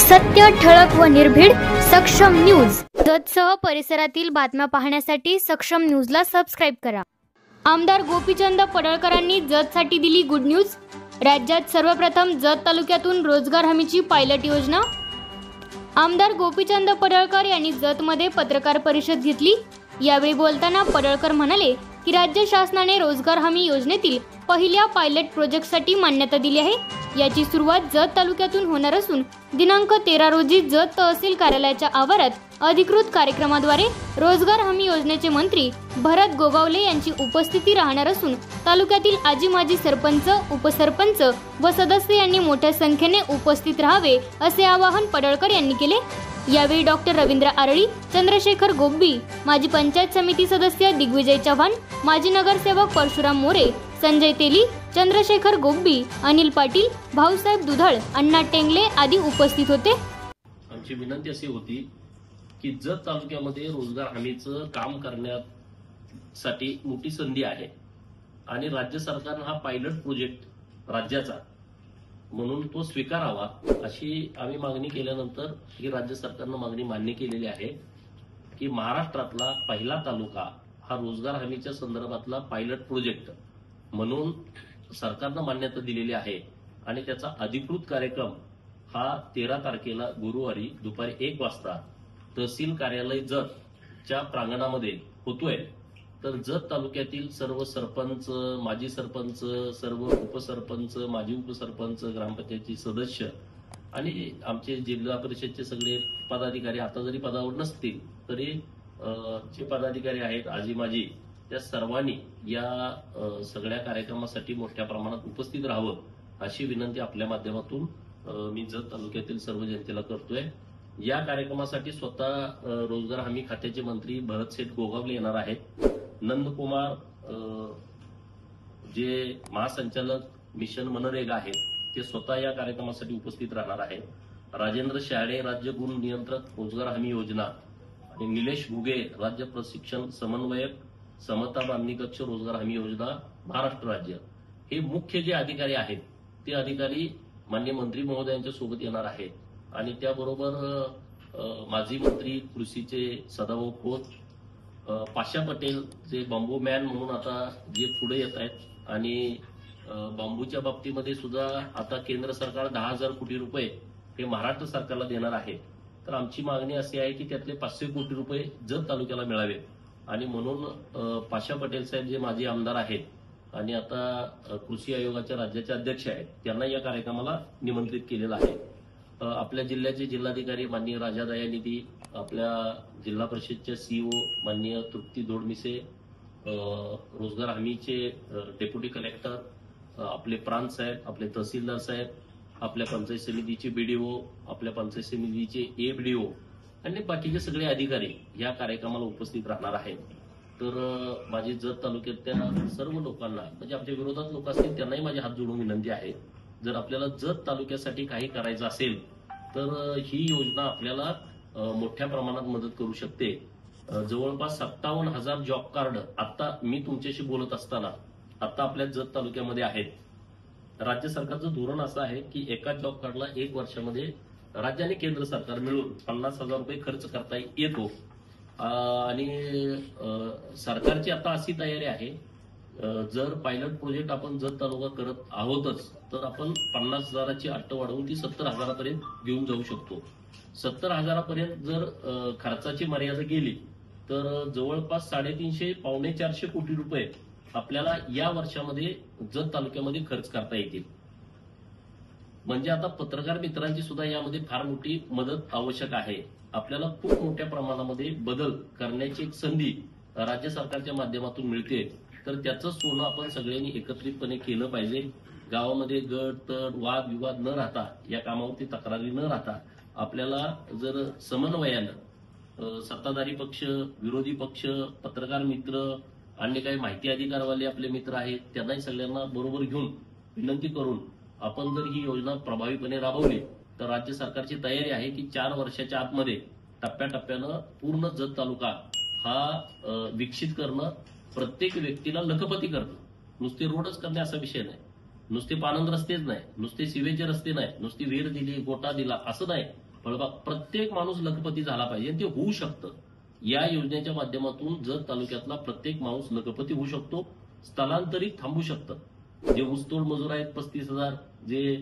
सत्य, ठळक व निर्भीड सक्षम न्यूज। जतसह परिसरातील बातम्या पाहण्यासाठी सक्षम न्यूजला सबस्क्राइब करा। आमदार गोपीचंद पडळकरांनी जतसाठी दिली गुड न्यूज। राज्यात सर्वप्रथम जत तालुक्यातून रोजगार हमीची पायलट योजना। आमदार गोपीचंद पडळकर यांनी जतमध्ये पत्रकार परिषद घेतली। यावेळी बोलताना पडळकर म्हणाले की राज्य शासनाने रोजगार हमी योजनेतील पहिल्या पायलट प्रोजेक्टसाठी मान्यता दिली आहे। याची सुरुवात जत तालुक्यातून होणार असून दिनांक 13 रोजी जत तहसील कार्यालयाच्या आवारात अधिकृत कार्यक्रमाद्वारे रोजगार हमी योजनेचे मंत्री भरत गोगावले यांची उपस्थिती राहणार असून तालुक्यातील आजी माजी सरपंच, उपसरपंच व सदस्य यांनी मोठ्या संख्येने उपस्थित राहावे असे आवाहन पडळकर यांनी केले। यावेळी डॉक्टर रवींद्र आरळी, चंद्रशेखर गोब्बी, माजी पंचायत समिती सदस्य दिग्विजय चव्हाण, माजी नगरसेवक परशुराम मोरे, संजय तेली, चंद्रशेखर गोब्बी, अनिल पाटील, भाऊसाहेब दुधळ, अण्णा टेंगले आदी उपस्थित होते। आमची विनंती अशी होती की जत तालुक्यामध्ये रोजगार हमीचं काम करण्यासाठी मोठी संधी आहे आणि राज्य सरकारने हा पायलट प्रोजेक्ट राज्याचा म्हणून तो स्वीकारावा अशी आम्ही मागणी केल्यानंतर ही राज्य सरकारनं मागणी मान्य केलेली आहे की महाराष्ट्रातला पहिला तालुका हा रोजगार हमीच्या संदर्भातला पायलट प्रोजेक्ट म्हणून सरकारनं मान्यता दिलेली आहे आणि त्याचा अधिकृत कार्यक्रम हा 13 तारखेला गुरुवारी दुपारी 1 वाजता तहसील कार्यालय जतच्या प्रांगणामध्ये होतोय। तर जत तालुक्यातील सर्व सरपंच, माजी सरपंच, सर्व उपसरपंच, माजी उपसरपंच, ग्रामपंचायतचे सदस्य आणि आमचे जिल्हा परिषदचे सगळे पदाधिकारी आता जरी पदावर नसतील तरी जे पदाधिकारी आहेत आजी माजी त्या सर्वांनी या सगळ्या कार्यक्रमासाठी मोठ्या प्रमाणात उपस्थित राहावं अशी विनंती आपल्या माध्यमातून मी जत तालुक्यातील सर्व जनतेला करतोय। या कार्यक्रमासाठी स्वतः रोजगार हमी खात्याचे मंत्री भरतसेठ गोगावले येणार आहेत। नंदकुमार जे महासंचालक मिशन मनरेगा आहेत ते स्वतः या कार्यक्रमासाठी उपस्थित राहणार आहेत। राजेंद्र शाळे, राज्य गुण नियंत्रक रोजगार हमी योजना आणि निलेश घुगे, राज्य प्रशिक्षण समन्वयक समता बांधणी कक्ष रोजगार हमी योजना महाराष्ट्र राज्य, हे मुख्य जे अधिकारी आहेत ते अधिकारी माननीय मंत्री महोदयांच्या सोबत येणार आहेत आणि त्याबरोबर माजी मंत्री कृषीचे सदाभाऊ खोत, पाशा पटेल जे बांबू मॅन म्हणून आता जे पुढे येत आहेत आणि बांबूच्या बाबतीमध्ये सुद्धा आता केंद्र सरकार 10,000 कोटी रुपये हे महाराष्ट्र सरकारला देणार आहे। तर आमची मागणी अशी आहे की त्यातले 500 कोटी रुपये जत तालुक्याला मिळावेत आणि म्हणून पाशा पटेल साहेब जे माजी आमदार आहेत आणि आता कृषी आयोगाच्या राज्याचे अध्यक्ष आहेत त्यांना या कार्यक्रमाला निमंत्रित केलेलं आहे। आपल्या जिल्ह्याचे जिल्हाधिकारी माननीय राजा दयानिधी, आपल्या जिल्हा परिषदच्या सीईओ माननीय तृप्ती दोडमिसे, रोजगार हमीचे डेप्युटी कलेक्टर, आपले प्रांत साहेब, आपले तहसीलदार साहेब, आपल्या पंचायत समितीचे बीडीओ, आपल्या पंचायत समितीचे एबीडीओ आणि बाकीचे सगळे अधिकारी या कार्यक्रमाला उपस्थित राहणार आहेत। तर माझी जत तालुक्यातल्या सर्व लोकांना म्हणजे आमच्या विरोधात लोक असतील त्यांनाही माझे हात जोडून विनंती आहे, जर आपल्याला जत तालुक्यासाठी काही करायचं असेल तर ही योजना आपल्याला मोठ्या प्रमाणात मदत करू शकते। जवळपास 57,000 जॉब कार्ड आता मी तुमच्याशी बोलत असताना आता आपल्या जत तालुक्यामध्ये आहेत। राज्य सरकारचं धोरण असं आहे की एका जॉब कार्डला 1 वर्षामध्ये राज्य आणि केंद्र सरकार मिळून 50,000 रुपये खर्च करता येतो आणि सरकारची आता अशी तयारी आहे जर पायलट प्रोजेक्ट आपण जत तालुका करत आहोतच तर आपण 50,000ची अट वाढवून ती 70,000पर्यंत घेऊन जाऊ शकतो। 70,000पर्यंत जर खर्चाची मर्यादा गेली तर जवळपास 350 पावणे 400 कोटी रुपये आपल्याला या वर्षामध्ये जत तालुक्यामध्ये खर्च करता येतील। म्हणजे आता पत्रकार मित्रांची सुद्धा यामध्ये फार मोठी मदत आवश्यक आहे। आपल्याला खूप मोठ्या प्रमाणामध्ये बदल करण्याची एक संधी राज्य सरकारच्या माध्यमातून मिळते, तर त्याचं सोनं आपण सगळ्यांनी एकत्रितपणे केलं पाहिजे। गावामध्ये गट तट वाद विवाद न राहता, या कामावरती तक्रारी न राहता आपल्याला जर समन्वयानं सत्ताधारी पक्ष, विरोधी पक्ष, पत्रकार मित्र, अन्य काही माहिती अधिकारवाले आपले मित्र आहेत त्यांनाही सगळ्यांना बरोबर घेऊन विनंती करून आपण जर ही योजना प्रभावीपणे राबवली तर राज्य सरकारची तयारी आहे की 4 वर्षाच्या आतमध्ये टप्प्याटप्प्यानं पूर्ण जत तालुका हा विकसित करणं, प्रत्येक व्यक्तीला लखपती करणं। नुसते रोडच करणे असा विषय नाही, नुसते पानंद रस्तेच नाही, नुसते सिवेचे रस्ते नाही, नुसती विहीर दिली गोटा दिला असं नाही, फळबाग, प्रत्येक माणूस लखपती झाला पाहिजे आणि ते होऊ शकतं. या योजनेच्या माध्यमातून जत तालुक्यातला प्रत्येक माणूस लखपती होऊ शकतो, स्थलांतरित थांबू शकतं. जे ऊसतोड मजूर आहेत 35,000, जे